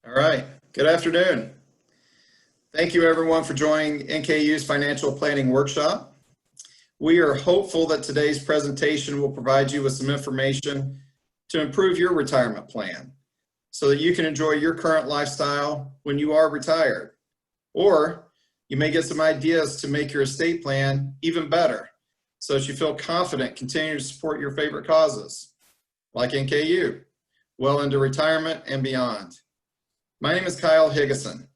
All right, good afternoon. Thank you everyone for joining NKU's Financial Planning Workshop. We are hopeful that today's presentation will provide you with some information to improve your retirement plan so that you can enjoy your current lifestyle when you are retired. Or you may get some ideas to make your estate plan even better so that you feel confident continuing to support your favorite causes like NKU, well into retirement and beyond. My name is Kyle Higgison,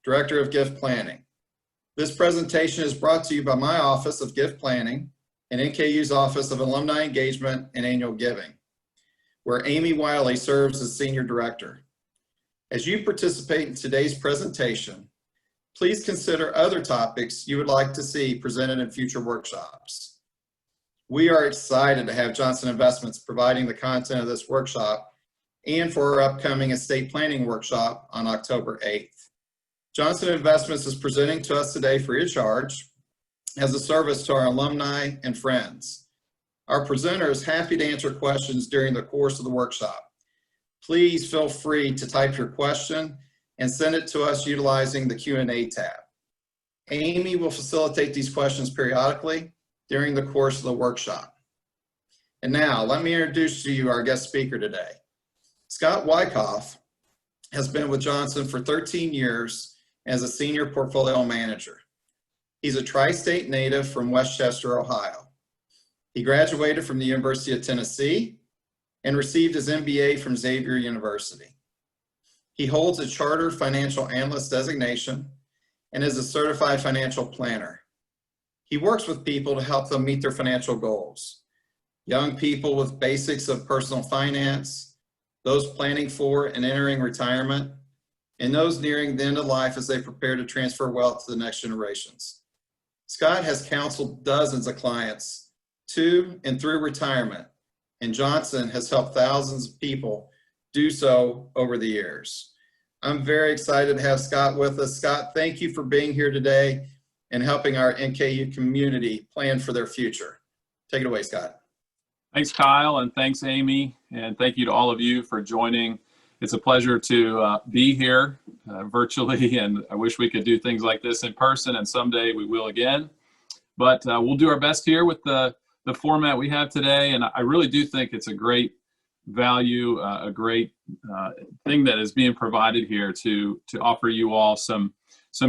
Director of Gift Planning. This presentation is brought to you by my Office of Gift Planning and NKU's Office of Alumni Engagement and Annual Giving, where Amy Wiley serves as Senior Director. As you participate in today's presentation, please consider other topics you would like to see presented in future workshops. We are excited to have Johnson Investments providing the content of this workshop and for our upcoming estate planning workshop on October 8th. Johnson Investments is presenting to us today free of charge as a service to our alumni and friends. Our presenter is happy to answer questions during the course of the workshop. Please feel free to type your question and send it to us utilizing the Q&A tab. Amy will facilitate these questions periodically during the course of the workshop. And now, let me introduce to you our guest speaker today. Scott Wyckoff has been with Johnson for 13 years as a senior portfolio manager. He's a tri-state native from Westchester, Ohio. He graduated from the University of Tennessee and received his MBA from Xavier University. He holds a Chartered Financial Analyst designation and is a certified financial planner. He works with people to help them meet their financial goals. Young people with basics of personal finance, those planning for and entering retirement, and those nearing the end of life as they prepare to transfer wealth to the next generations. Scott has counseled dozens of clients to and through retirement, and Johnson has helped thousands of people do so over the years. I'm very excited to have Scott with us. Scott, thank you for being here today and helping our NKU community plan for their future. Take it away, Scott. Thanks, Kyle, and thanks, Amy, and thank you to all of you for joining. It's a pleasure to be here virtually, and I wish we could do things like this in person, and someday we will again. But we'll do our best here with the format we have today, and I really do think it's a great value, a great thing that is being provided here to offer you all some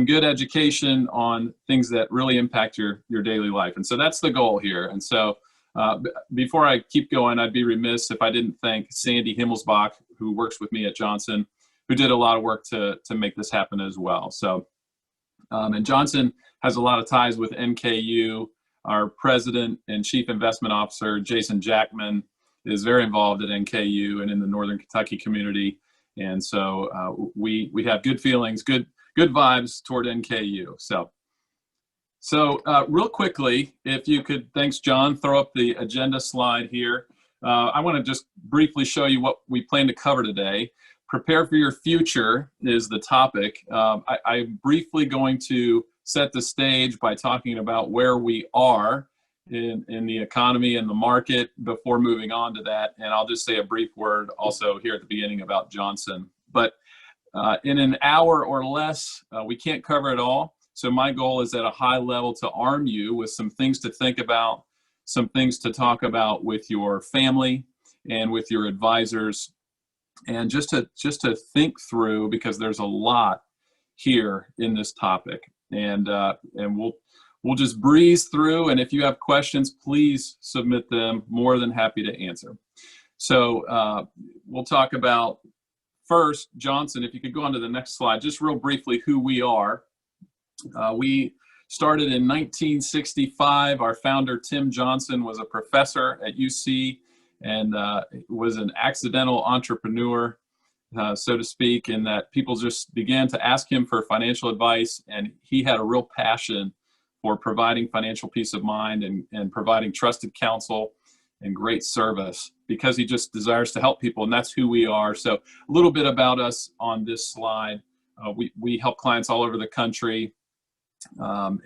good education on things that really impact your daily life. And so that's the goal here. And so before I keep going, I'd be remiss if I didn't thank Sandy Himmelsbach, who works with me at Johnson, who did a lot of work to make this happen as well. So, and Johnson has a lot of ties with NKU. Our president and chief investment officer, Jason Jackman, is very involved at NKU and in the Northern Kentucky community. And so we have good feelings, good vibes toward NKU. So real quickly, if you could, thanks, John, throw up the agenda slide here. I want to just briefly show you what we plan to cover today. Prepare for your future is the topic. I'm briefly going to set the stage by talking about where we are in the economy and the market before moving on to that. And I'll just say a brief word also here at the beginning about Johnson. But in an hour or less, we can't cover it all. So my goal is at a high level to arm you with some things to think about, some things to talk about with your family and with your advisors, and just to think through, because there's a lot here in this topic. And we'll just breeze through, and if you have questions, please submit them. More than happy to answer. So we'll talk about first, Johnson, if you could go on to the next slide, just real briefly who we are. We started in 1965. Our founder, Tim Johnson, was a professor at UC and was an accidental entrepreneur, so to speak, in that people just began to ask him for financial advice, and he had a real passion for providing financial peace of mind and providing trusted counsel and great service, because he just desires to help people, and that's who we are. So a little bit about us on this slide. We help clients all over the country,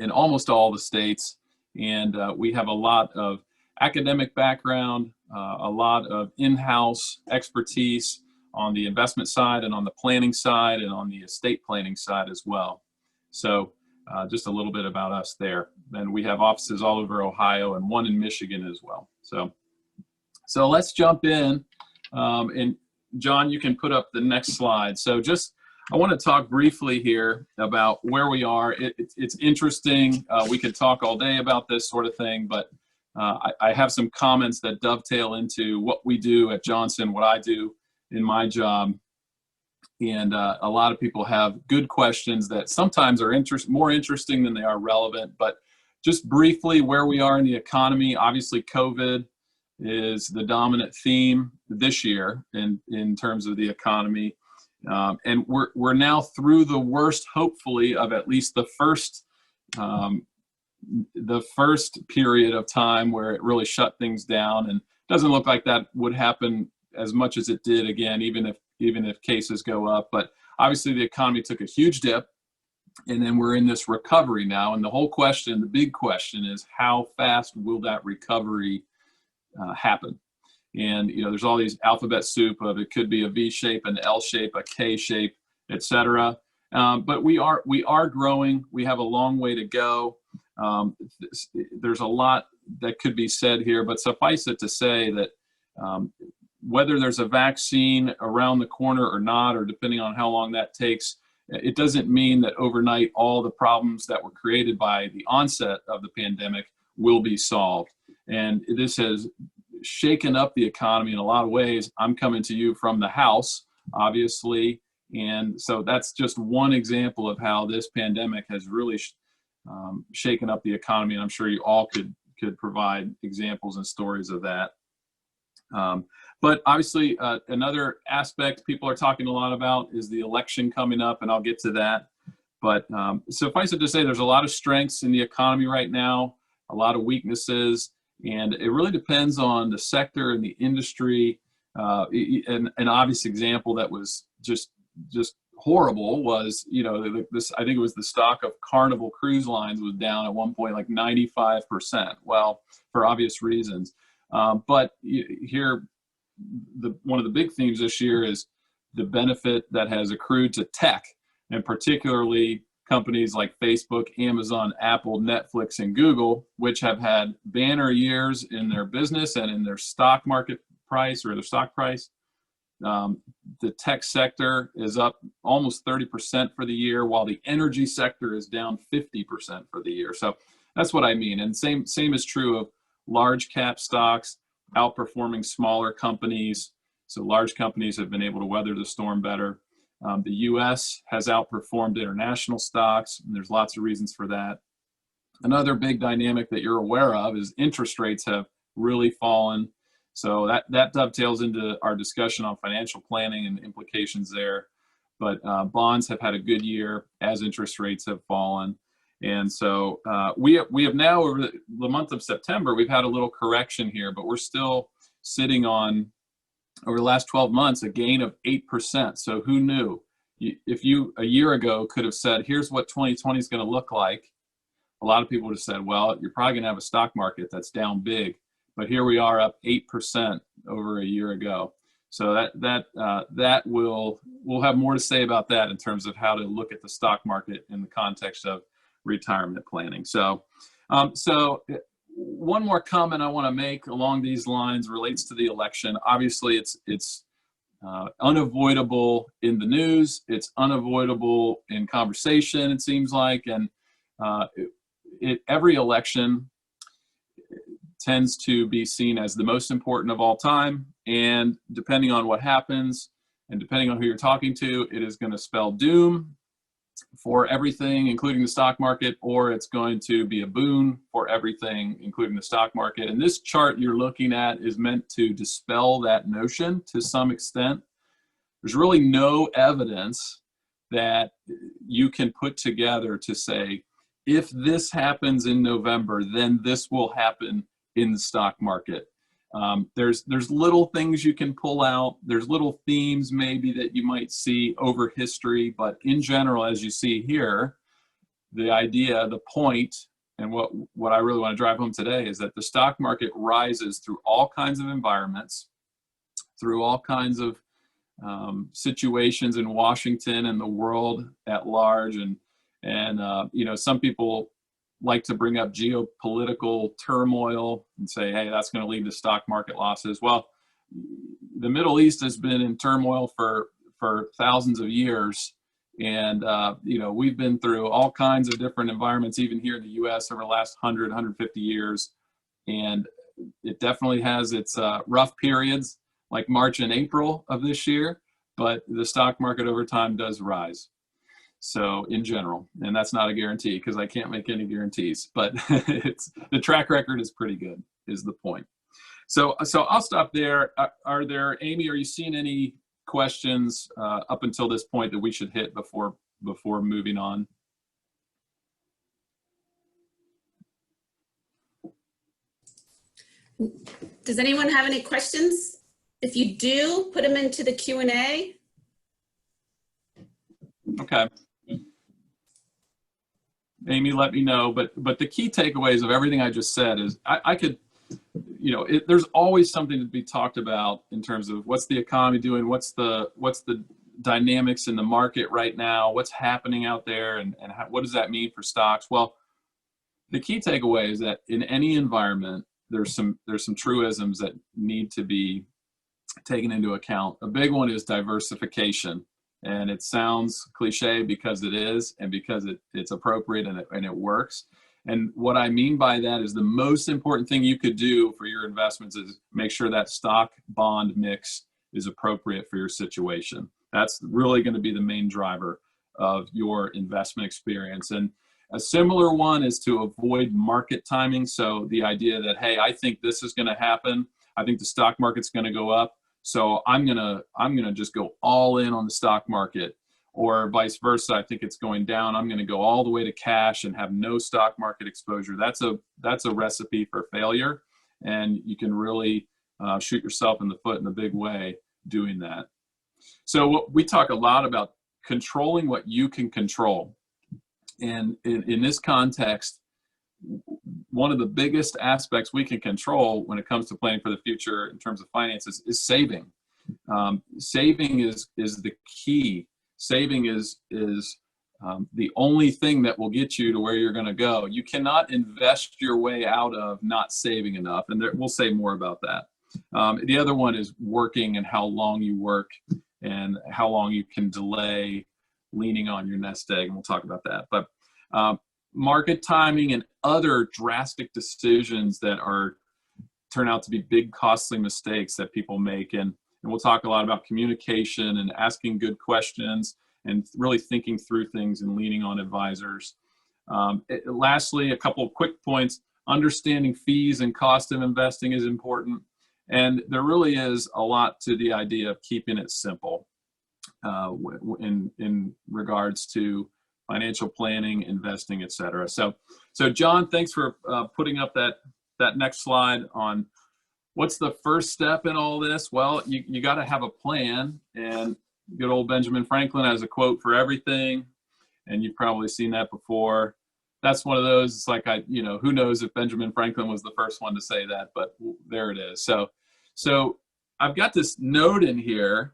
in almost all the states, and we have a lot of academic background, a lot of in-house expertise. on the investment side and on the planning side and on the estate planning side as well. So just a little bit about us there. And we have offices all over Ohio and one in Michigan as well. So let's jump in. And John, you can put up the next slide. So I want to talk briefly here about where we are. It's interesting. We could talk all day about this sort of thing, but I have some comments that dovetail into what we do at Johnson, what I do in my job. And a lot of people have good questions that sometimes are more interesting than they are relevant. But just briefly, where we are in the economy, obviously COVID is the dominant theme this year in terms of the economy. And we're now through the worst, hopefully, of at least the first period of time where it really shut things down. And it doesn't look like that would happen as much as it did again, even if cases go up. But obviously the economy took a huge dip, and then we're in this recovery now. And the big question is, how fast will that recovery happen? And there's all these alphabet soup of, it could be a V shape, an L shape, a K shape, etc. But we are growing. We have a long way to go. There's a lot that could be said here, but suffice it to say that whether there's a vaccine around the corner or not, or depending on how long that takes, it doesn't mean that overnight all the problems that were created by the onset of the pandemic will be solved. And this has shaken up the economy in a lot of ways. I'm coming to you from the house, obviously. And so that's just one example of how this pandemic has really shaken up the economy. And I'm sure you all could provide examples and stories of that. But obviously, another aspect people are talking a lot about is the election coming up, and I'll get to that. But suffice it to say, there's a lot of strengths in the economy right now, a lot of weaknesses, and it really depends on the sector and the industry. An obvious example that was just horrible was, I think it was the stock of Carnival Cruise Lines was down at one point like 95%. Well, for obvious reasons. But here, one of the big themes this year is the benefit that has accrued to tech, and particularly companies like Facebook, Amazon, Apple, Netflix, and Google, which have had banner years in their business and in their stock market price or their stock price. The tech sector is up almost 30% for the year, while the energy sector is down 50% for the year. So that's what I mean. And same is true of large cap stocks outperforming smaller companies. So large companies have been able to weather the storm better. The US has outperformed international stocks, and there's lots of reasons for that. Another big dynamic that you're aware of is interest rates have really fallen. So that dovetails into our discussion on financial planning and the implications there. But bonds have had a good year as interest rates have fallen. And so we have now, over the month of September, we've had a little correction here, but we're still sitting on, over the last 12 months, a gain of 8%. So who knew? If you a year ago could have said, here's what 2020 is going to look like, a lot of people would have said, well, you're probably going to have a stock market that's down big. But here we are, up 8% over a year ago. So we'll have more to say about that in terms of how to look at the stock market in the context of retirement planning. So one more comment I want to make along these lines relates to the election. Obviously, it's unavoidable in the news. It's unavoidable in conversation, it seems like. And every election tends to be seen as the most important of all time. And depending on what happens and depending on who you're talking to, it is going to spell doom for everything, including the stock market, or it's going to be a boon for everything, including the stock market. And this chart you're looking at is meant to dispel that notion to some extent. There's really no evidence that you can put together to say, if this happens in November, then this will happen in the stock market. There's little things you can pull out. There's little themes maybe that you might see over history, but in general, as you see here, the idea, the point, and what I really want to drive home today is that the stock market rises through all kinds of environments, through all kinds of situations in Washington and the world at large. And some people like to bring up geopolitical turmoil and say, hey, that's going to lead to stock market losses. Well, the Middle East has been in turmoil for thousands of years. And, we've been through all kinds of different environments, even here in the U.S. over the last 100, 150 years. And it definitely has its rough periods, like March and April of this year, but the stock market over time does rise. So in general, and that's not a guarantee because I can't make any guarantees, but the track record is pretty good, is the point. So I'll stop there. Amy, are you seeing any questions up until this point that we should hit before moving on? Does anyone have any questions? If you do, put them into the Q&A. Okay. Amy, let me know. But the key takeaways of everything I just said is there's always something to be talked about in terms of what's the economy doing, what's the dynamics in the market right now, what's happening out there, and what does that mean for stocks? Well, the key takeaway is that in any environment, there's some truisms that need to be taken into account. A big one is diversification. And it sounds cliche because it is, and because it's appropriate and it works. And what I mean by that is the most important thing you could do for your investments is make sure that stock bond mix is appropriate for your situation. That's really going to be the main driver of your investment experience. And a similar one is to avoid market timing. So the idea that, hey, I think this is going to happen. I think the stock market's going to go up. So I'm gonna just go all in on the stock market, or vice versa. I think it's going down. I'm gonna go all the way to cash and have no stock market exposure. That's a recipe for failure, and you can really shoot yourself in the foot in a big way doing that. So we talk a lot about controlling what you can control, and in this context, one of the biggest aspects we can control when it comes to planning for the future in terms of finances is saving. Saving is the key. Saving is the only thing that will get you to where you're going to go. You cannot invest your way out of not saving enough, and we'll say more about that. The other one is working and how long you work and how long you can delay leaning on your nest egg, and we'll talk about that. But market timing and other drastic decisions that turn out to be big, costly mistakes that people make. And we'll talk a lot about communication and asking good questions and really thinking through things and leaning on advisors. Lastly, a couple of quick points. Understanding fees and cost of investing is important. And there really is a lot to the idea of keeping it simple in regards to financial planning, investing, et cetera. So John, thanks for putting up that next slide on what's the first step in all this. Well, you got to have a plan, and good old Benjamin Franklin has a quote for everything, and you've probably seen that before. That's one of those, it's like, who knows if Benjamin Franklin was the first one to say that, but there it is. So I've got this note in here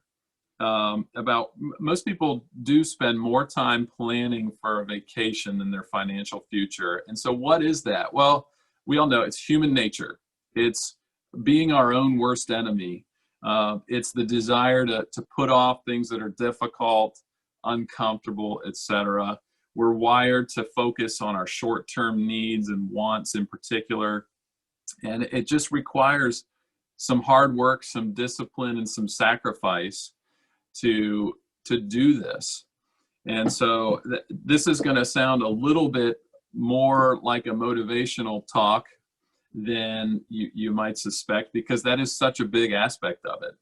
about most people do spend more time planning for a vacation than their financial future. And so what is that? Well, we all know it's human nature. It's being our own worst enemy. It's the desire to put off things that are difficult, uncomfortable, etc. We're wired to focus on our short-term needs and wants in particular. And it just requires some hard work, some discipline, and some sacrifice to do this. And so this is going to sound a little bit more like a motivational talk than you might suspect, because that is such a big aspect of it.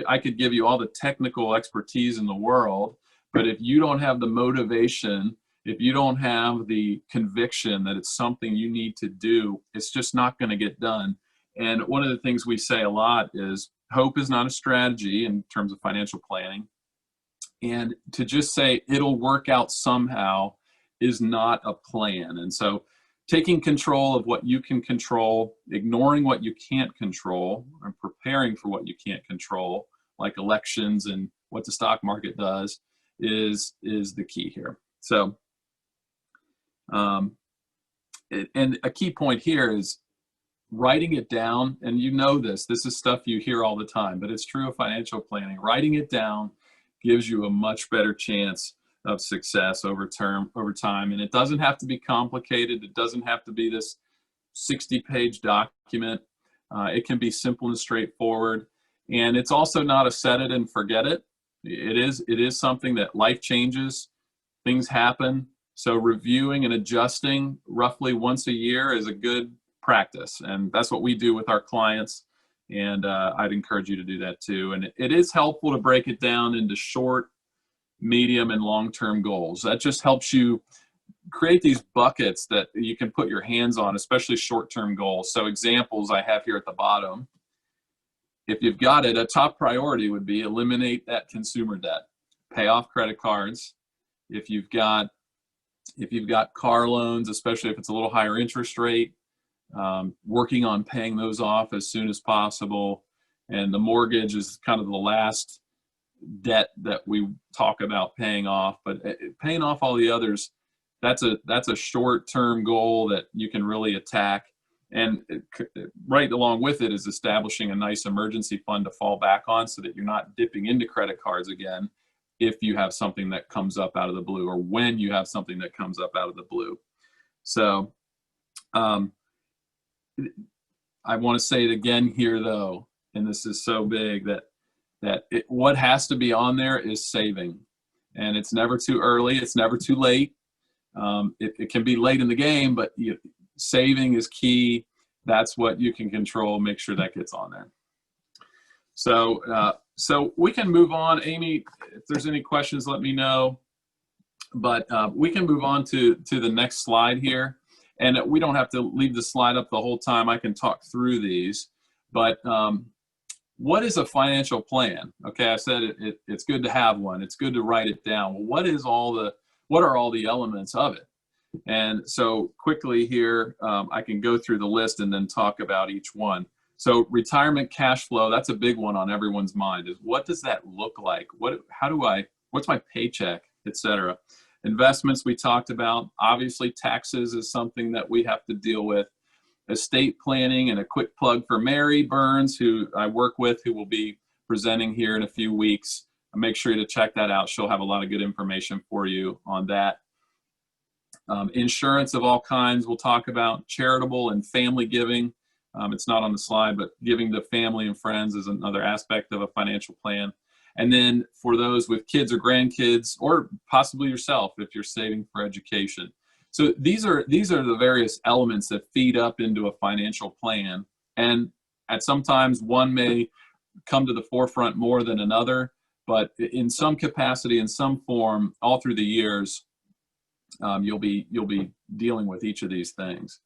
I could give you all the technical expertise in the world, but if you don't have the motivation, if you don't have the conviction that it's something you need to do, it's just not going to get done. And one of the things we say a lot is hope is not a strategy in terms of financial planning. And to just say it'll work out somehow is not a plan. And so taking control of what you can control, ignoring what you can't control, and preparing for what you can't control like elections and what the stock market does, is the key here. So, and a key point here is writing it down. And you know this is stuff you hear all the time, but it's true of financial planning. Writing it down gives you a much better chance of success over time. And it doesn't have to be complicated. It doesn't have to be this 60-page document. It can be simple and straightforward. And it's also not a set it and forget it. It is something that life changes, things happen. So reviewing and adjusting roughly once a year is a good practice. And that's what we do with our clients. And I'd encourage you to do that too. And it is helpful to break it down into short, medium, and long-term goals. That just helps you create these buckets that you can put your hands on, especially short-term goals. So examples I have here at the bottom. If you've got it, a top priority would be eliminate that consumer debt, pay off credit cards. If you've got car loans, especially if it's a little higher interest rate, working on paying those off as soon as possible. And the mortgage is kind of the last debt that we talk about paying off, but paying off all the others, that's a short-term goal that you can really attack. And right along with it is establishing a nice emergency fund to fall back on so that you're not dipping into credit cards again if you have something that comes up out of the blue, or when you have something that comes up out of the blue. So I want to say it again here though, and this is so big, that what has to be on there is saving. And it's never too early, it's never too late. It can be late in the game, but saving is key. That's what you can control. Make sure that gets on there. So we can move on. Amy, if there's any questions, let me know. But we can move on to the next slide here. And we don't have to leave the slide up the whole time. I can talk through these. But what is a financial plan? Okay, I said it's good to have one. It's good to write it down. Well, what are all the elements of it? And so quickly here, I can go through the list and then talk about each one. So retirement cash flow, that's a big one on everyone's mind, is what does that look like? What's my paycheck, et cetera? Investments we talked about. Obviously taxes is something that we have to deal with. Estate planning, and a quick plug for Mary Burns, who I work with, who will be presenting here in a few weeks. Make sure to check that out. She'll have a lot of good information for you on that. Insurance of all kinds we'll talk about. Charitable and family giving. It's not on the slide, but giving to family and friends is another aspect of a financial plan. And then for those with kids or grandkids, or possibly yourself if you're saving for education. So these are the various elements that feed up into a financial plan. And at sometimes one may come to the forefront more than another, but in some capacity, in some form, all through the years, you'll be dealing with each of these things.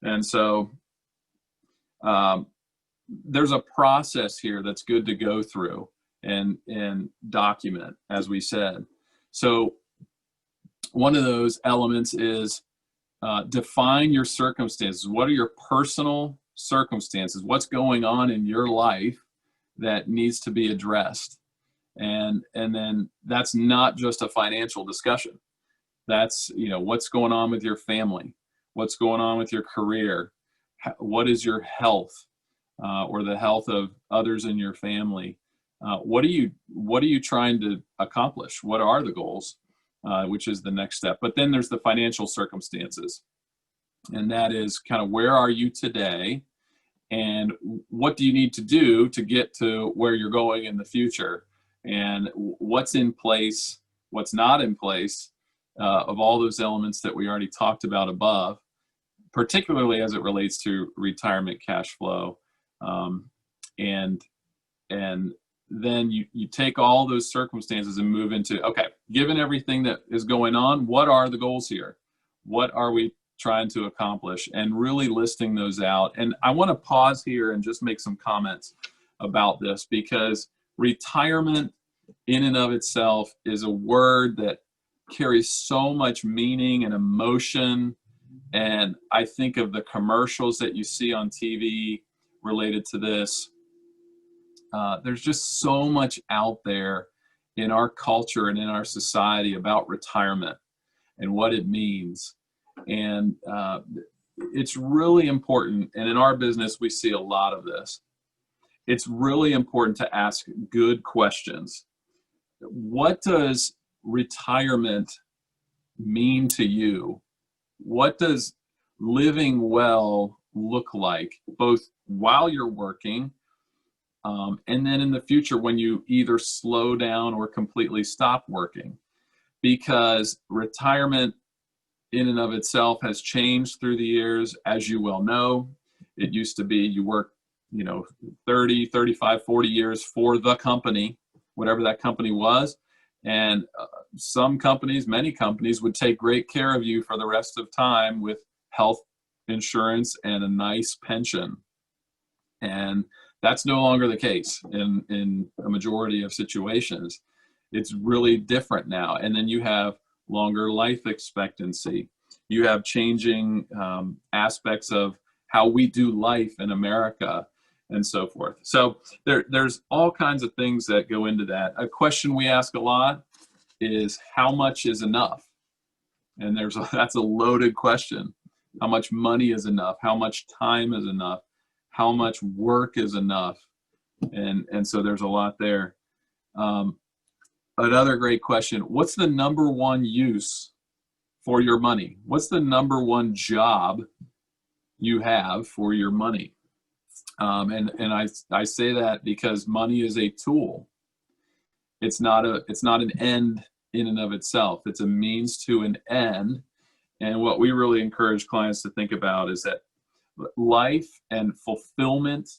And so there's a process here that's good to go through and document, as we said. So one of those elements is define your circumstances. What are your personal circumstances? What's going on in your life that needs to be addressed? And then that's not just a financial discussion. That's, what's going on with your family? What's going on with your career? What is your health, or the health of others in your family? What are you trying to accomplish? What are the goals? Which is the next step. But then there's the financial circumstances. And that is kind of, where are you today? And what do you need to do to get to where you're going in the future? And what's in place, what's not in place, of all those elements that we already talked about above, particularly as it relates to retirement cash flow. And then you take all those circumstances and move into, okay, given everything that is going on, what are the goals here? What are we trying to accomplish? And really listing those out. And I want to pause here and just make some comments about this, because retirement in and of itself is a word that carries so much meaning and emotion. And I think of the commercials that you see on TV related to this. there's just so much out there in our culture and in our society about retirement and what it means. And it's really important, and in our business, we see a lot of this. It's really important to ask good questions. What does retirement mean to you? What does living well look like, both while you're working and then in the future when you either slow down or completely stop working? Because retirement in and of itself has changed through the years, as you well know. It used to be you work, 30, 35, 40 years for the company, whatever that company was. And some companies, many companies, would take great care of you for the rest of time with health insurance and a nice pension. And that's no longer the case in a majority of situations. It's really different now. And then you have longer life expectancy. You have changing aspects of how we do life in America and so forth. So there's all kinds of things that go into that. A question we ask a lot is, how much is enough? And that's a loaded question. How much money is enough? How much time is enough? How much work is enough? And so there's a lot there. Another great question: what's the number one use for your money? What's the number one job you have for your money? And I say that because money is a tool. It's not an end in and of itself. It's a means to an end. And what we really encourage clients to think about is that life and fulfillment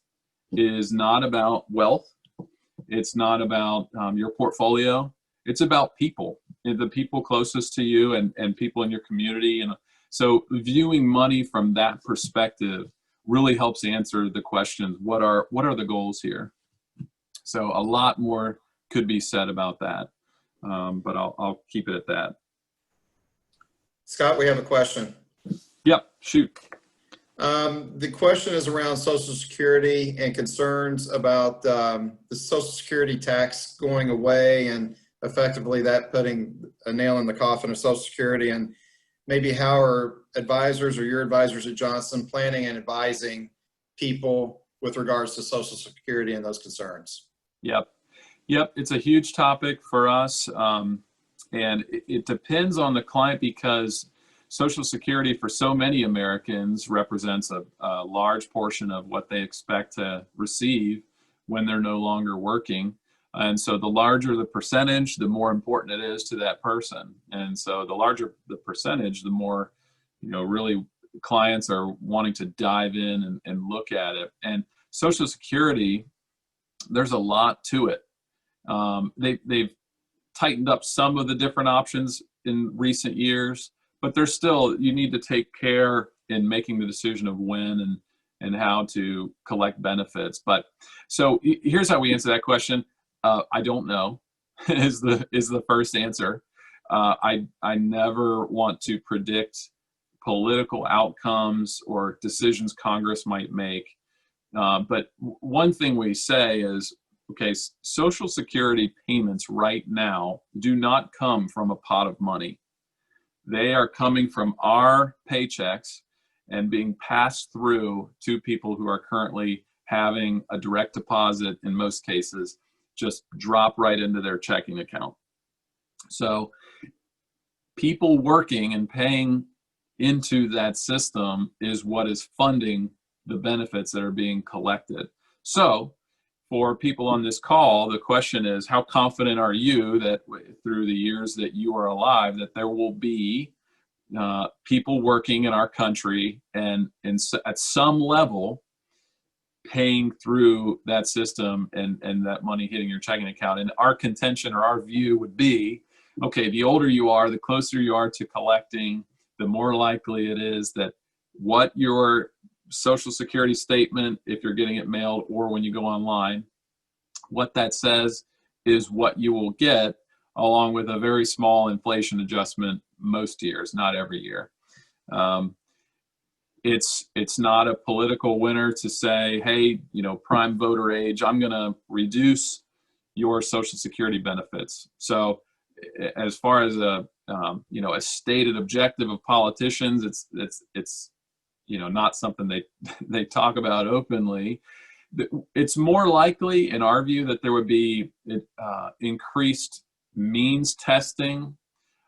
is not about wealth. It's not about your portfolio. It's about people, the people closest to you and people in your community. And so viewing money from that perspective really helps answer the questions, what are the goals here? So a lot more could be said about that, but I'll keep it at that. Scott, we have a question. Yep, shoot. The question is around Social Security and concerns about the Social Security tax going away and effectively that putting a nail in the coffin of Social Security, and maybe how are advisors or your advisors at Johnson planning and advising people with regards to Social Security and those concerns? Yep. It's a huge topic for us. And it depends on the client, because Social Security for so many Americans represents a large portion of what they expect to receive when they're no longer working. And so the larger the percentage, the more important it is to that person. And so the larger the percentage, the more, really clients are wanting to dive in and look at it. And Social Security, there's a lot to it. They've tightened up some of the different options in recent years, but there's still, you need to take care in making the decision of when and how to collect benefits. But so here's how we answer that question. I don't know is the first answer. I never want to predict political outcomes or decisions Congress might make. But one thing we say is, okay, Social Security payments right now do not come from a pot of money. They are coming from our paychecks and being passed through to people who are currently having a direct deposit, in most cases, just drop right into their checking account. So people working and paying into that system is what is funding the benefits that are being collected. So for people on this call, the question is, how confident are you that through the years that you are alive, that there will be people working in our country and at some level paying through that system and that money hitting your checking account? And our contention or our view would be, okay, the older you are, the closer you are to collecting, the more likely it is that what your Social Security statement, if you're getting it mailed or when you go online, what that says is what you will get, along with a very small inflation adjustment most years, not every year. it's not a political winner to say, hey, prime voter age, I'm going to reduce your Social Security benefits. So as far as a stated objective of politicians, it's not something they talk about openly. It's more likely, in our view, that there would be increased means testing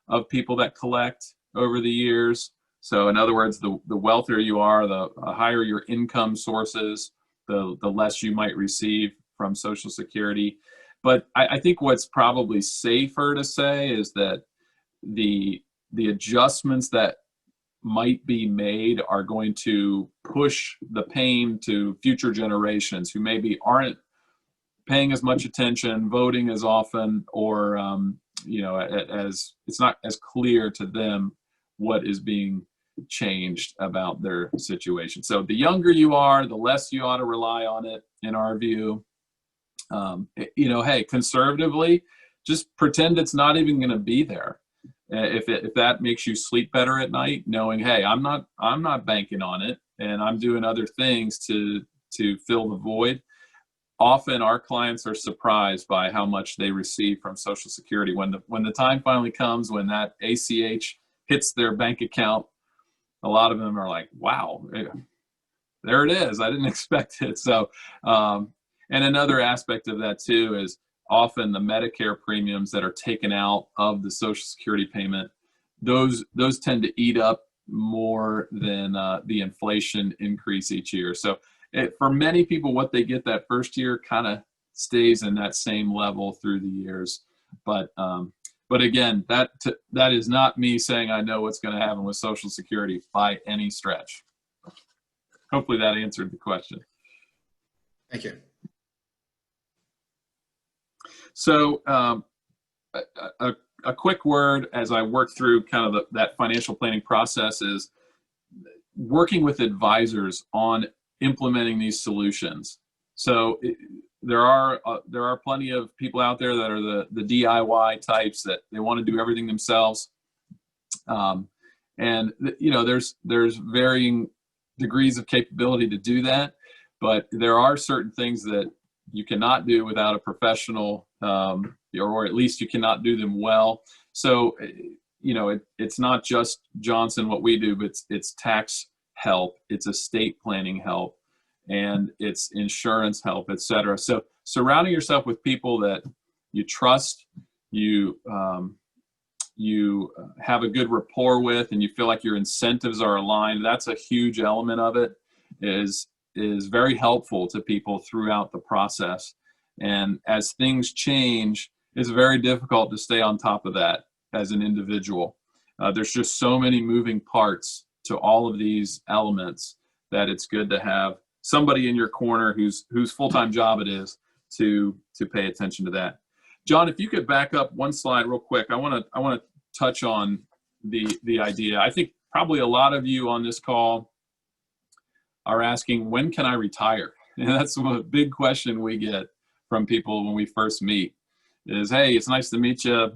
of people that collect over the years. So in other words, the wealthier you are, the higher your income sources, the less you might receive from Social Security. But I think what's probably safer to say is that the adjustments that might be made are going to push the pain to future generations who maybe aren't paying as much attention, voting as often, or as it's not as clear to them what is being changed about their situation. So the younger you are, the less you ought to rely on it, in our view. Hey, conservatively, just pretend it's not even going to be there. If that makes you sleep better at night, knowing, hey, I'm not banking on it, and I'm doing other things to fill the void. Often our clients are surprised by how much they receive from Social Security when the time finally comes, when that ACH hits their bank account. A lot of them are like, wow, there it is. I didn't expect it. So, and another aspect of that too is often the Medicare premiums that are taken out of the Social Security payment, those tend to eat up more than the inflation increase each year. So for many people, what they get that first year kind of stays in that same level through the years. But again, that is not me saying I know what's going to happen with Social Security by any stretch. Hopefully that answered the question. Thank you. So a quick word as I work through kind of that financial planning process is working with advisors on implementing these solutions. So there are plenty of people out there that are the DIY types that they want to do everything themselves. And there's varying degrees of capability to do that, but there are certain things that you cannot do without a professional, or at least you cannot do them well. So, it's not just Johnson, what we do, but it's tax help, it's estate planning help, and it's insurance help, et cetera. So surrounding yourself with people that you trust, you have a good rapport with, and you feel like your incentives are aligned, that's a huge element of it, is very helpful to people throughout the process. And as things change, it's very difficult to stay on top of that as an individual. There's just so many moving parts to all of these elements that it's good to have somebody in your corner whose full-time job it is to pay attention to that. John, if you could back up one slide real quick, I want to touch on the idea. I think probably a lot of you on this call are asking, when can I retire? And that's a big question we get from people when we first meet is, hey, it's nice to meet you.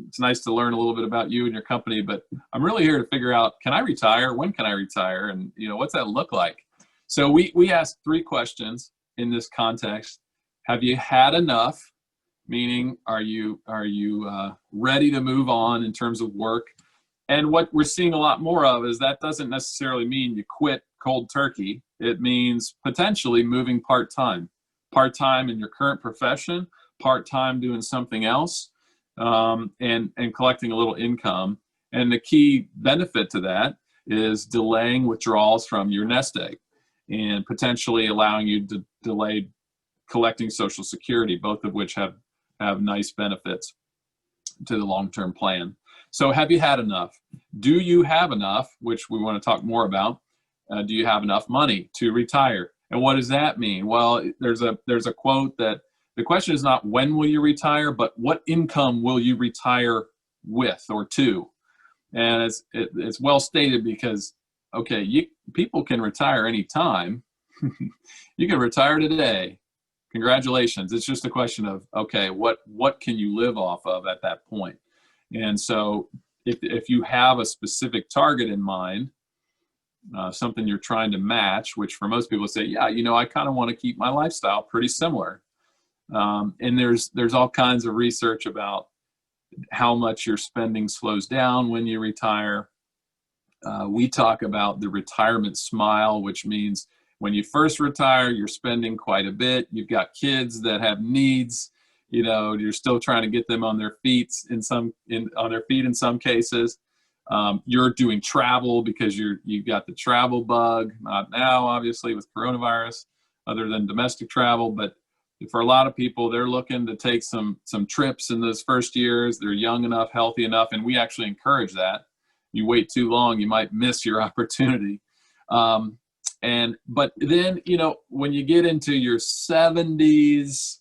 It's nice to learn a little bit about you and your company, but I'm really here to figure out, can I retire? When can I retire? And what's that look like? So we asked 3 questions in this context. Have you had enough? Meaning, are you ready to move on in terms of work? And what we're seeing a lot more of is that doesn't necessarily mean you quit cold turkey. It means potentially moving part-time in your current profession, part-time doing something else, and collecting a little income. And the key benefit to that is delaying withdrawals from your nest egg and potentially allowing you to delay collecting Social Security, both of which have nice benefits to the long-term plan. So have you had enough? Do you have enough, which we want to talk more about? Do you have enough money to retire? And what does that mean? Well, there's a quote that the question is not when will you retire, but what income will you retire with or to? And it's well stated because, okay, people can retire anytime. You can retire today. Congratulations. It's just a question of, okay, what can you live off of at that point? And so if you have a specific target in mind, something you're trying to match, which for most people say, yeah, I kind of want to keep my lifestyle pretty similar. And there's all kinds of research about how much your spending slows down when you retire. We talk about the retirement smile, which means when you first retire, you're spending quite a bit. You've got kids that have needs. You're still trying to get them on their feet in some cases. You're doing travel because you've got the travel bug. Not now, obviously, with coronavirus, other than domestic travel. But for a lot of people, they're looking to take some trips in those first years. They're young enough, healthy enough, and we actually encourage that. You wait too long, you might miss your opportunity. But then, when you get into your 70s,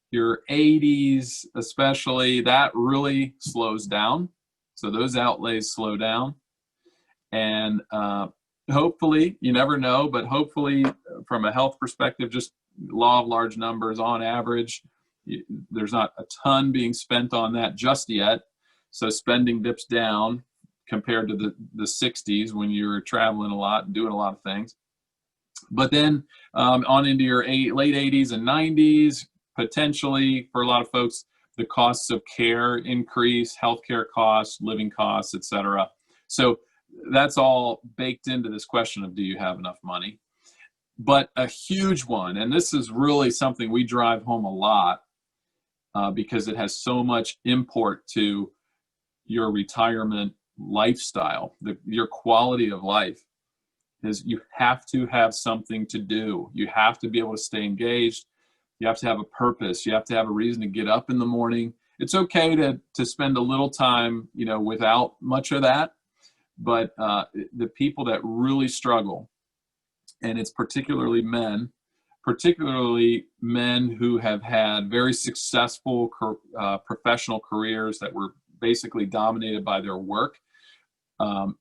your 80s, especially, that really slows down. So those outlays slow down. And hopefully, you never know, but hopefully from a health perspective, just law of large numbers on average, there's not a ton being spent on that just yet. So spending dips down compared to the 60s when you're traveling a lot and doing a lot of things. But then on into your late 80s and 90s, potentially for a lot of folks, the costs of care increase, healthcare costs, living costs, et cetera. So that's all baked into this question of, do you have enough money? But a huge one, and this is really something we drive home a lot because it has so much import to your retirement lifestyle, your quality of life, is you have to have something to do. You have to be able to stay engaged. You have to have a purpose. You have to have a reason to get up in the morning. It's okay to spend a little time, without much of that. But the people that really struggle, and it's particularly men who have had very successful professional careers that were basically dominated by their work.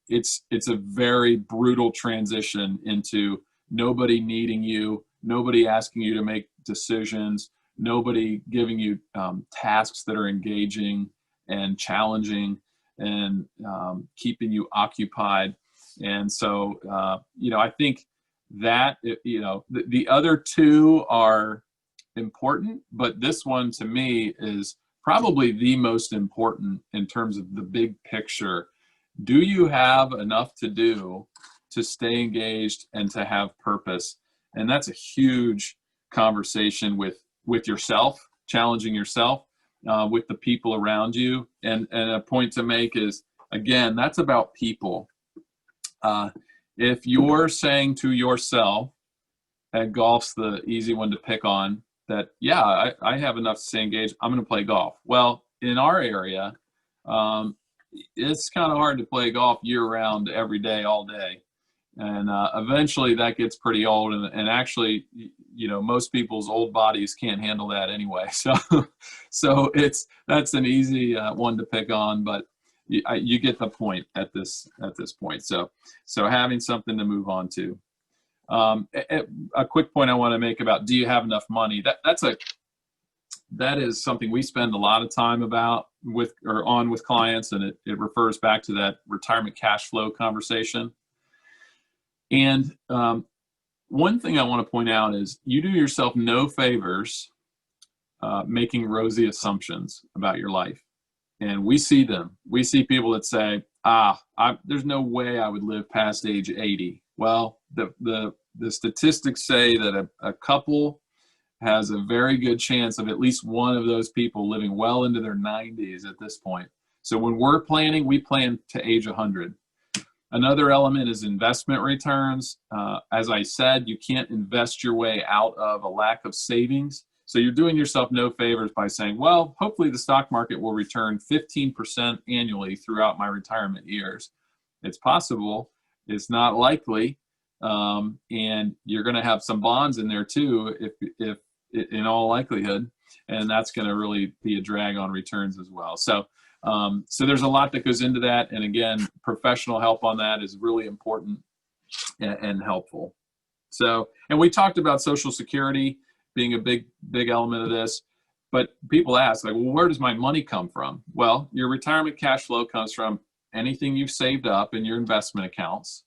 It's a very brutal transition into nobody needing you, nobody asking you to make decisions, nobody giving you tasks that are engaging and challenging and keeping you occupied. And so, I think that, the other two are important, but this one to me is probably the most important in terms of the big picture. Do you have enough to do to stay engaged and to have purpose? And that's a huge conversation with yourself, challenging yourself, with the people around you. And a point to make is, again, that's about people. If you're saying to yourself, and golf's the easy one to pick on, that, yeah, I have enough to stay engaged, I'm going to play golf. Well, in our area, it's kind of hard to play golf year round, every day, all day. And eventually that gets pretty old. And actually, most people's old bodies can't handle that anyway. So that's an easy one to pick on, but you get the point at this point. So having something to move on to. A quick point I want to make about, do you have enough money? That is something we spend a lot of time with clients, and it refers back to that retirement cash flow conversation. And one thing I want to point out is, you do yourself no favors making rosy assumptions about your life. And we see them. We see people that say, there's no way I would live past age 80. Well, the statistics say that a couple has a very good chance of at least one of those people living well into their 90s at this point. So when we're planning, we plan to age 100. Another element is investment returns. As I said, you can't invest your way out of a lack of savings. So you're doing yourself no favors by saying, well, hopefully the stock market will return 15% annually throughout my retirement years. It's possible. It's not likely. And you're going to have some bonds in there too, if in all likelihood, and that's going to really be a drag on returns as well. So there's a lot that goes into that. And again, professional help on that is really important and helpful. So, and we talked about Social Security being a big element of this, but people ask, like, well, where does my money come from? Well, your retirement cash flow comes from anything you've saved up in your investment accounts,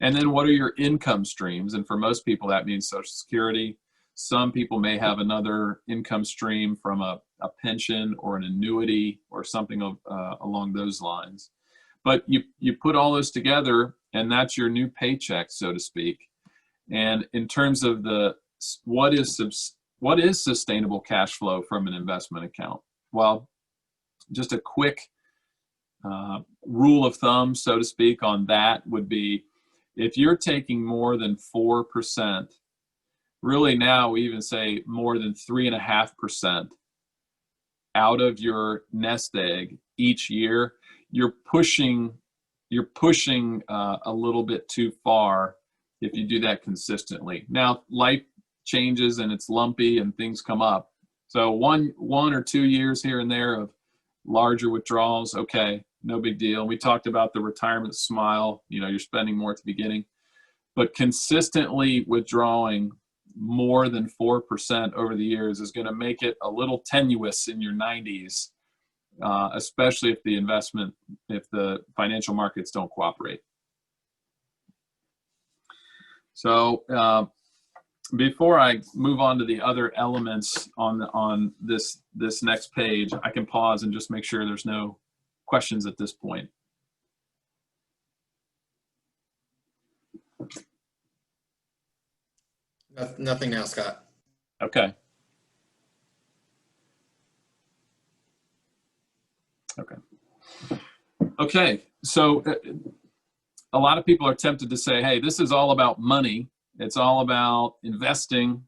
And then what are your income streams? And for most people, that means Social Security. Some people may have another income stream from a pension or an annuity or something along those lines. But you put all those together, and that's your new paycheck, so to speak. And in terms of what is sustainable cash flow from an investment account? Well, just a quick rule of thumb, so to speak, on that would be, if you're taking more than 4%, really now we even say more than 3.5% out of your nest egg each year, you're pushing a little bit too far if you do that consistently. Now, life changes and it's lumpy and things come up. So one or 2 years here and there of larger withdrawals, okay, no big deal. We talked about the retirement smile, you're spending more at the beginning, but consistently withdrawing more than 4% over the years is going to make it a little tenuous in your 90s, especially if the financial markets don't cooperate. So before I move on to the other elements on this next page, I can pause and just make sure there's no questions at this point. Nothing now, Scott. Okay. So a lot of people are tempted to say, hey, this is all about money. It's all about investing.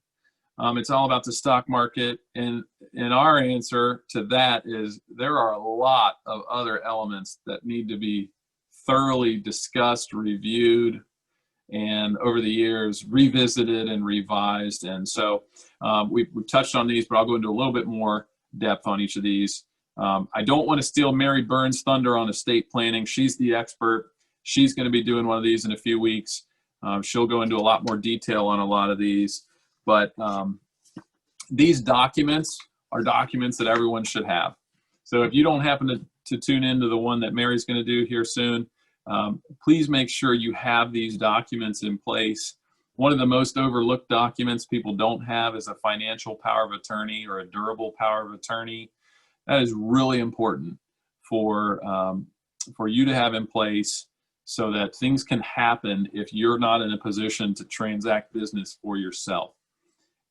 It's all about the stock market. And our answer to that is there are a lot of other elements that need to be thoroughly discussed, reviewed, and over the years revisited and revised. And so we've touched on these, but I'll go into a little bit more depth on each of these. I don't want to steal Mary Burns' thunder on estate planning. She's the expert. She's going to be doing one of these in a few weeks. She'll go into a lot more detail on a lot of these. But these documents are documents that everyone should have. So if you don't happen to tune into the one that Mary's going to do here soon, please make sure you have these documents in place. One of the most overlooked documents people don't have is a financial power of attorney or a durable power of attorney. That is really important for you to have in place so that things can happen if you're not in a position to transact business for yourself.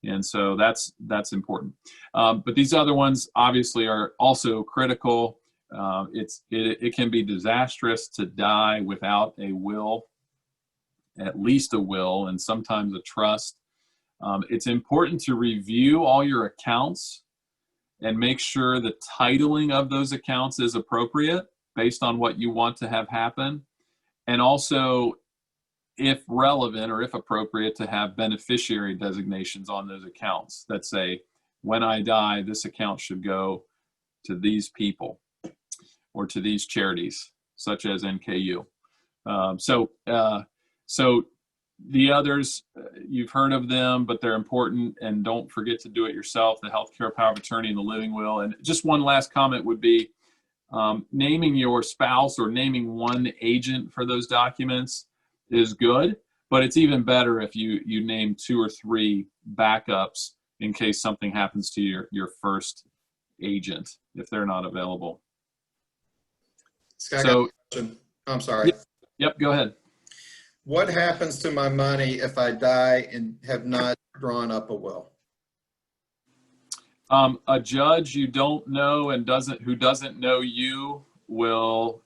And so that's important. But these other ones obviously are also critical. It can be disastrous to die without a will, at least a will, and sometimes a trust. It's important to review all your accounts and make sure the titling of those accounts is appropriate based on what you want to have happen. And also, if relevant or if appropriate, to have beneficiary designations on those accounts that say, when I die, this account should go to these people or to these charities, such as NKU. So the others, you've heard of them, but they're important, and don't forget to do it yourself, the healthcare power of attorney and the living will. And just one last comment would be naming your spouse or naming one agent for those documents is good, but it's even better if you name 2 or 3 backups in case something happens to your first agent if they're not available. Scott, I got a question. I'm sorry. Yep, go ahead. What happens to my money if I die and have not drawn up a will? A judge you don't know and who doesn't know you will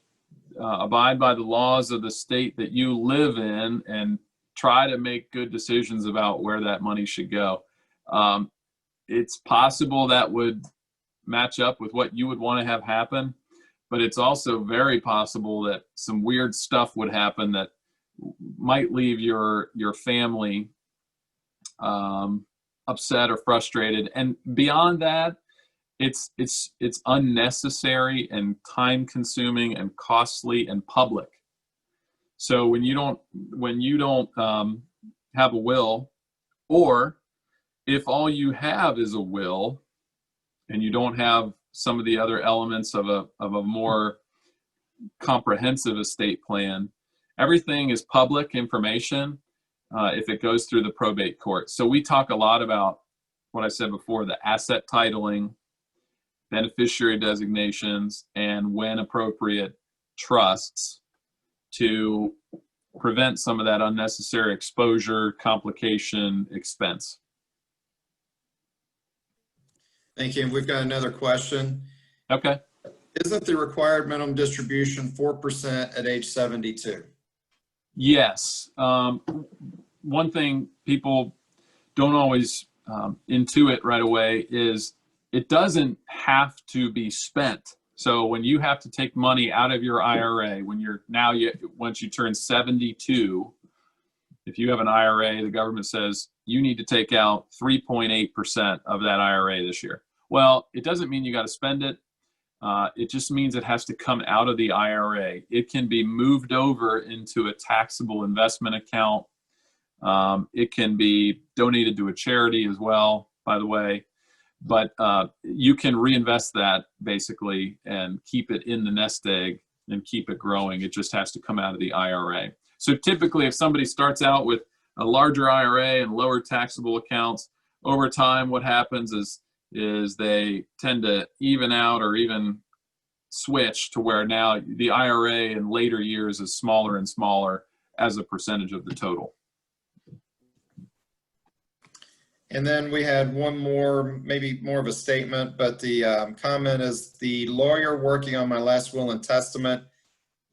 abide by the laws of the state that you live in and try to make good decisions about where that money should go. It's possible that would match up with what you would want to have happen, but it's also very possible that some weird stuff would happen that might leave your family upset or frustrated. And beyond that, it's unnecessary and time consuming and costly and public. So when you don't have a will, or if all you have is a will and you don't have some of the other elements of a more comprehensive estate plan, everything is public information if it goes through the probate court. So we talk a lot about what I said before, the asset titling, beneficiary designations, and when appropriate, trusts, to prevent some of that unnecessary exposure, complication, expense. Thank you. We've got another question. Okay. Isn't the required minimum distribution 4% at age 72? Yes. One thing people don't always intuit right away is it doesn't have to be spent. So when you have to take money out of your IRA, once you turn 72, if you have an IRA, the government says you need to take out 3.8% of that IRA this year. Well, it doesn't mean you got to spend it. It just means it has to come out of the IRA. It can be moved over into a taxable investment account. It can be donated to a charity as well, by the way. But you can reinvest that basically and keep it in the nest egg and keep it growing. It just has to come out of the IRA. So typically, if somebody starts out with a larger IRA and lower taxable accounts, over time, what happens is they tend to even out or even switch to where now the IRA in later years is smaller and smaller as a percentage of the total. And then we had one more, maybe more of a statement, but the comment is, the lawyer working on my last will and testament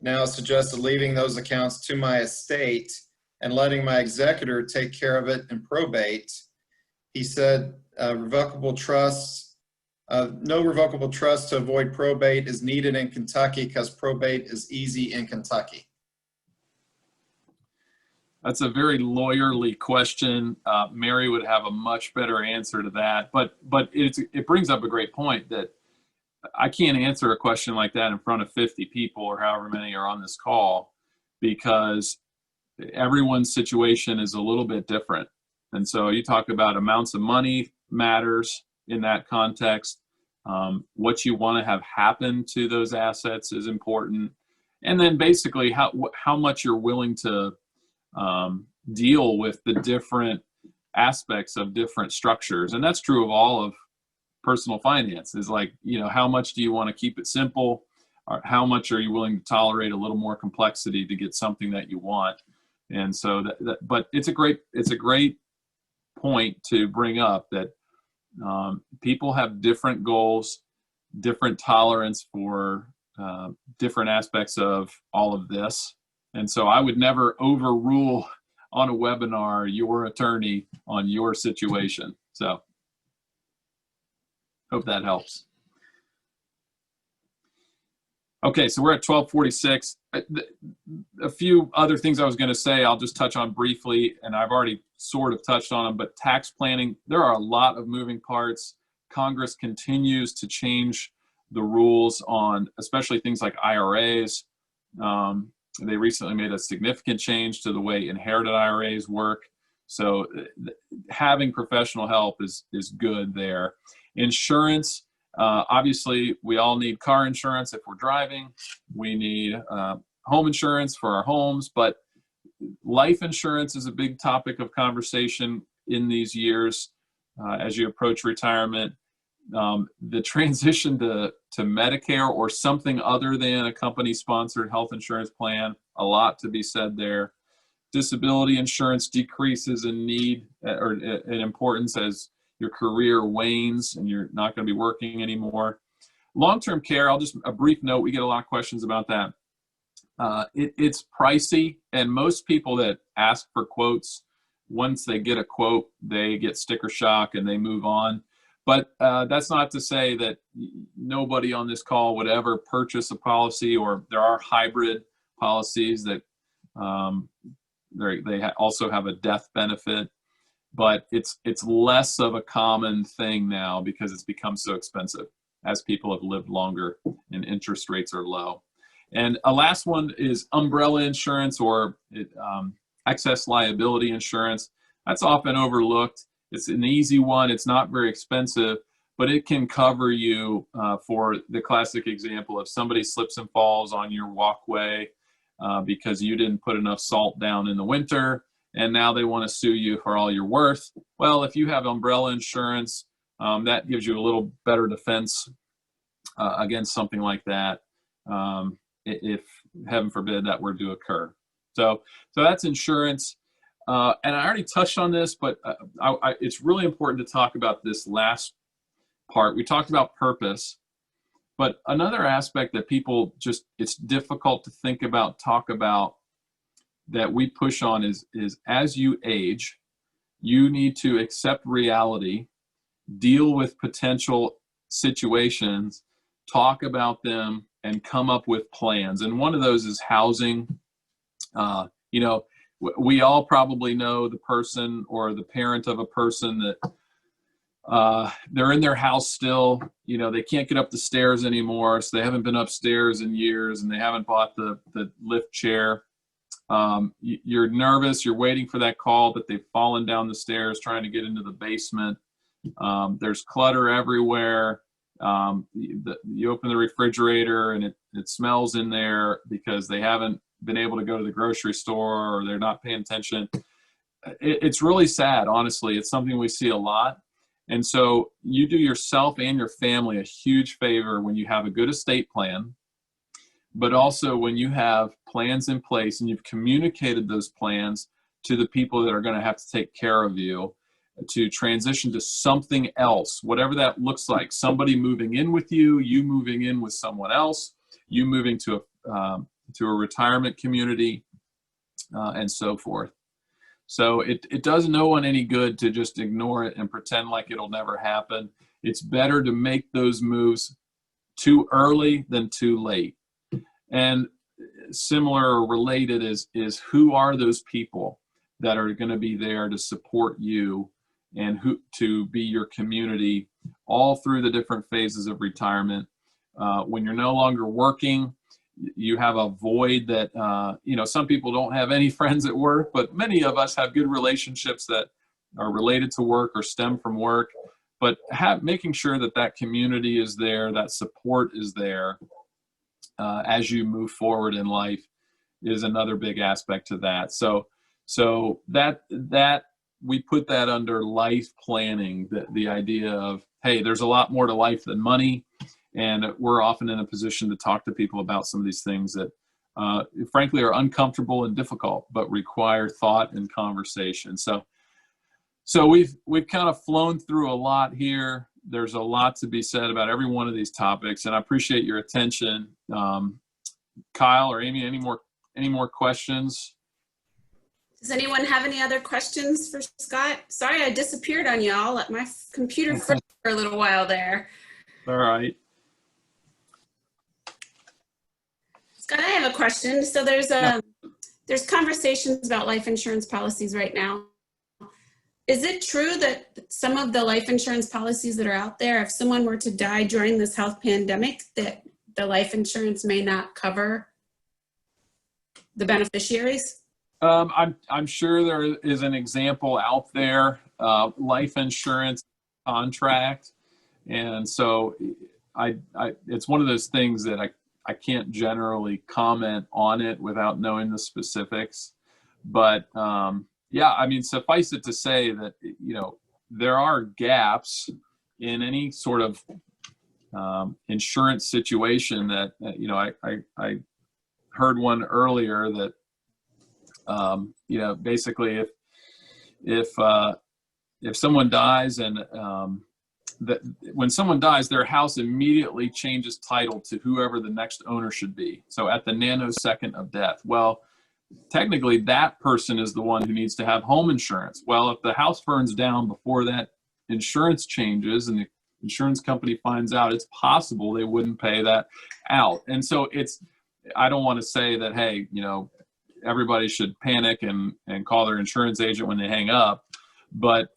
now suggested leaving those accounts to my estate and letting my executor take care of it in probate. He said revocable trusts, no revocable trust to avoid probate is needed in Kentucky because probate is easy in Kentucky. That's a very lawyerly question. Mary would have a much better answer to that. But it brings up a great point that I can't answer a question like that in front of 50 people or however many are on this call, because everyone's situation is a little bit different. And so you talk about amounts of money matters in that context. What you want to have happen to those assets is important. And then basically how much you're willing to deal with the different aspects of different structures. And that's true of all of personal finance, is like, how much do you want to keep it simple? Or how much are you willing to tolerate a little more complexity to get something that you want? And so but it's a great point to bring up that people have different goals, different tolerance for different aspects of all of this. And so I would never overrule on a webinar your attorney on your situation. So hope that helps. Okay, so we're at 12:46. A few other things I was going to say, I'll just touch on briefly, and I've already sort of touched on them, but tax planning, there are a lot of moving parts. Congress continues to change the rules on especially things like IRAs. They recently made a significant change to the way inherited IRAs work. So having professional help is good there. Insurance, obviously we all need car insurance if we're driving. We need home insurance for our homes, but life insurance is a big topic of conversation in these years as you approach retirement. The transition to Medicare or something other than a company-sponsored health insurance plan, a lot to be said there. Disability insurance decreases in need or in importance as your career wanes and you're not going to be working anymore. Long-term care, a brief note, we get a lot of questions about that. It's pricey, and most people that ask for quotes, once they get a quote, they get sticker shock and they move on. But that's not to say that nobody on this call would ever purchase a policy, or there are hybrid policies that they also have a death benefit, but it's less of a common thing now because it's become so expensive as people have lived longer and interest rates are low. And a last one is umbrella insurance or excess liability insurance. That's often overlooked. It's an easy one. It's not very expensive, but it can cover you for the classic example of somebody slips and falls on your walkway. because you didn't put enough salt down in the winter, and now they want to sue you for all you're worth. Well, if you have umbrella insurance, that gives you a little better defense against something like that, if heaven forbid that were to occur. So that's insurance. And I already touched on this, but it's really important to talk about this last part. We talked about purpose, but another aspect that people just, it's difficult to think about, talk about, that we push on is as you age, you need to accept reality, deal with potential situations, talk about them, and come up with plans. And one of those is housing. We all probably know the person or the parent of a person that they're in their house still. They can't get up the stairs anymore, so they haven't been upstairs in years, and they haven't bought the lift chair. You're nervous, you're waiting for that call, but they've fallen down the stairs trying to get into the basement. There's clutter everywhere. You open the refrigerator and it smells in there because they haven't been able to go to the grocery store, or they're not paying attention. It's really sad, honestly. It's something we see a lot. And so you do yourself and your family a huge favor when you have a good estate plan, but also when you have plans in place and you've communicated those plans to the people that are going to have to take care of you, to transition to something else, whatever that looks like. Somebody moving in with you, you moving in with someone else, you moving to a retirement community, and so forth. So it does no one any good to just ignore it and pretend like it'll never happen. It's better to make those moves too early than too late. And similar or related is who are those people that are going to be there to support you and who to be your community all through the different phases of retirement. When you're no longer working, you have a void that, some people don't have any friends at work, but many of us have good relationships that are related to work or stem from work. But making sure that community is there, that support is there as you move forward in life is another big aspect to that. So that we put that under life planning, the idea of, hey, there's a lot more to life than money. And we're often in a position to talk to people about some of these things that, frankly, are uncomfortable and difficult, but require thought and conversation. So we've kind of flown through a lot here. There's a lot to be said about every one of these topics, and I appreciate your attention. Kyle or Amy, any more questions? Does anyone have any other questions for Scott? Sorry, I disappeared on y'all. Let my computer froze for a little while there. All right. Scott, I have a question. So there's conversations about life insurance policies right now. Is it true that some of the life insurance policies that are out there, if someone were to die during this health pandemic, that the life insurance may not cover the beneficiaries? I'm sure there is an example out there, life insurance contract. And so it's one of those things that I can't generally comment on it without knowing the specifics. But suffice it to say that, there are gaps in any sort of insurance situation that, I heard one earlier that, basically if someone dies and when someone dies, their house immediately changes title to whoever the next owner should be. So at the nanosecond of death, well, technically that person is the one who needs to have home insurance. Well, if the house burns down before that insurance changes and the insurance company finds out, it's possible they wouldn't pay that out. And so I don't want to say that, hey, everybody should panic and call their insurance agent when they hang up. But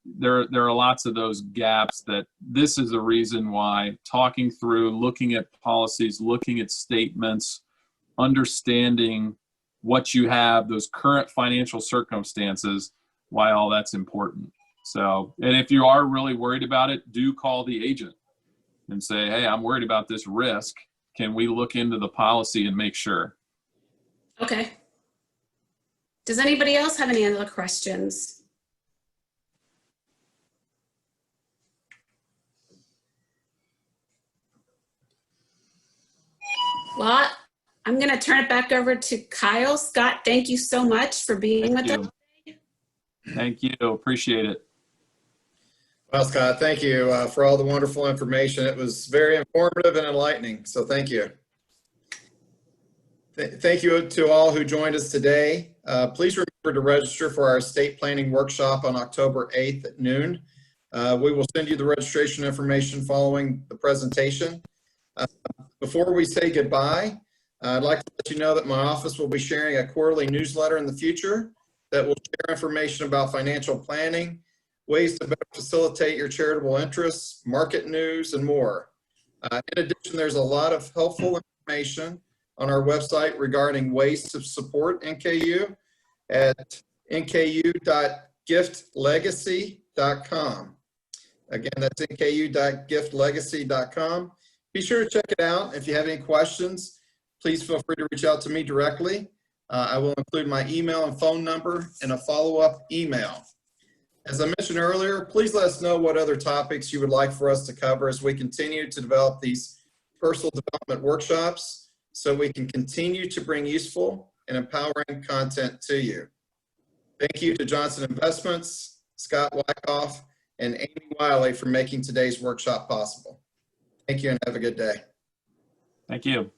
there are lots of those gaps that this is the reason why talking through, looking at policies, looking at statements, understanding what you have, those current financial circumstances, why all that's important. So, and if you are really worried about it, do call the agent and say, hey, I'm worried about this risk. Can we look into the policy and make sure? Okay. Does anybody else have any other questions? Well, I'm going to turn it back over to Kyle. Scott, thank you so much for being with us. Thank you. Appreciate it. Well, Scott, thank you for all the wonderful information. It was very informative and enlightening, so thank you. Thank you to all who joined us today. Please remember to register for our estate planning workshop on October 8th at noon. We will send you the registration information following the presentation. Before we say goodbye, I'd like to let you know that my office will be sharing a quarterly newsletter in the future that will share information about financial planning, ways to better facilitate your charitable interests, market news, and more. In addition, there's a lot of helpful information on our website regarding ways to support NKU at nku.giftlegacy.com. Again, that's nku.giftlegacy.com. Be sure to check it out. If you have any questions, please feel free to reach out to me directly. I will include my email and phone number in a follow-up email. As I mentioned earlier, please let us know what other topics you would like for us to cover as we continue to develop these personal development workshops so we can continue to bring useful and empowering content to you. Thank you to Johnson Investments, Scott Wyckoff, and Amy Wiley for making today's workshop possible. Thank you and have a good day. Thank you.